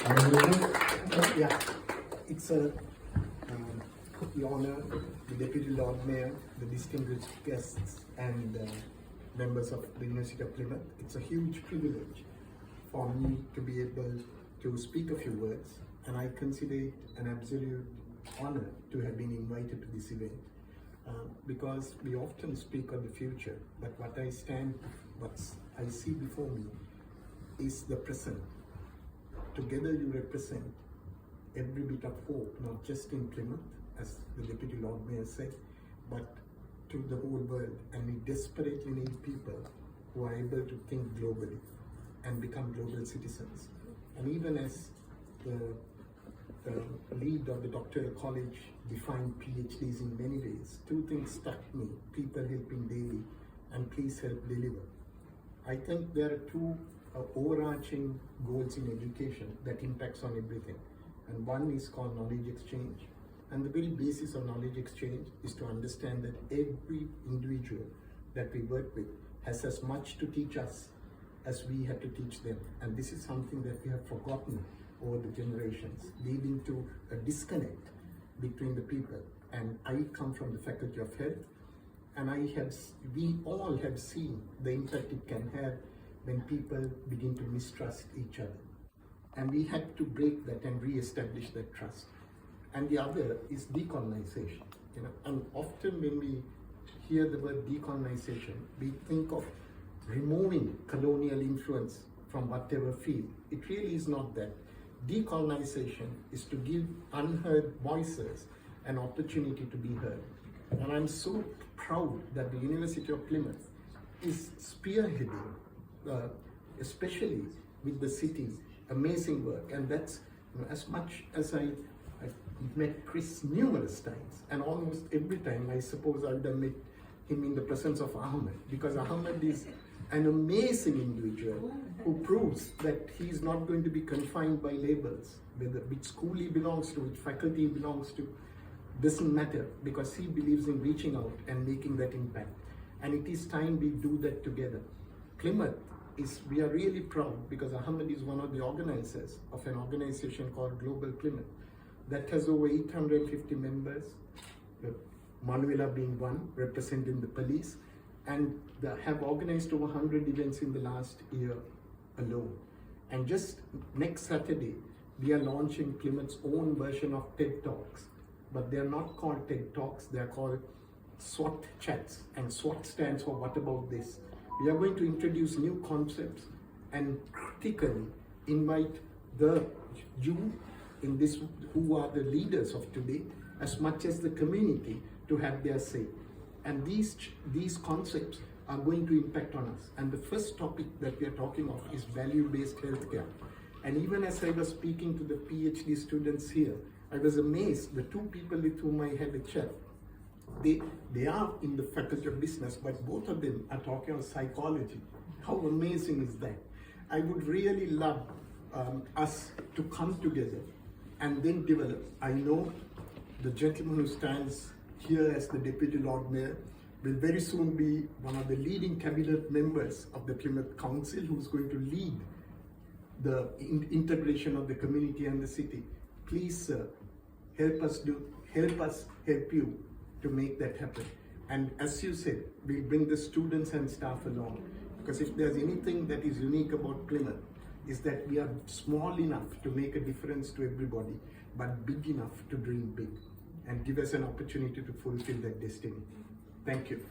Yeah, it's the honor, the Deputy Lord Mayor, the distinguished guests and members of the University of Plymouth. It's a huge privilege for me to be able to speak a few words, and I consider it an absolute honor to have been invited to this event because we often speak of the future, but what I see before me is the present. Together you represent every bit of hope, not just in Plymouth, as the Deputy Lord Mayor said, but to the whole world. And we desperately need people who are able to think globally and become global citizens. And even as the lead of the doctoral college defined PhDs in many ways, two things struck me: people helping daily and please help deliver. I think there are two overarching goals in education that impacts on everything, and one is called knowledge exchange. And the very basis of knowledge exchange is to understand that every individual that we work with has as much to teach us as we have to teach them. And this is something that we have forgotten over the generations, leading to a disconnect between the people. And I come from the Faculty of Health, and we all have seen the impact it can have when people begin to mistrust each other. And we had to break that and re-establish that trust. And the other is decolonization. And often when we hear the word decolonization, we think of removing colonial influence from whatever field. It really is not that. Decolonization is to give unheard voices an opportunity to be heard. And I'm so proud that the University of Plymouth is spearheading, especially with the city's amazing work. And that's, as much as I've met Chris numerous times, and almost every time I suppose I would have met him in the presence of Ahmed, because Ahmed is an amazing individual who proves that he is not going to be confined by labels, whether which school he belongs to, which faculty he belongs to, doesn't matter, because he believes in reaching out and making that impact. And it is time we do that together. Plymouth we are really proud because Ahmed is one of the organizers of an organization called Global Plymouth that has over 850 members, Manuela being one, representing the police, and they have organized over 100 events in the last year alone. And just next Saturday, we are launching Plymouth's own version of TED Talks, but they are not called TED Talks, they are called SWOT Chats, and SWOT stands for What About This? We are going to introduce new concepts and critically invite you in this, who are the leaders of today, as much as the community, to have their say. And these concepts are going to impact on us. And the first topic that we are talking of is value-based healthcare. And even as I was speaking to the PhD students here, I was amazed. The two people with whom I had a chat, they are in the Faculty of Business, but both of them are talking of psychology. How amazing is that? I would really love us to come together and then develop. I know the gentleman who stands here as the Deputy Lord Mayor will very soon be one of the leading cabinet members of the Plymouth Council, who's going to lead the integration of the community and the city. Please, sir, help us help you to make that happen. And as you said, we'll bring the students and staff along, because if there's anything that is unique about Plymouth, is that we are small enough to make a difference to everybody, but big enough to dream big and give us an opportunity to fulfill that destiny. Thank you.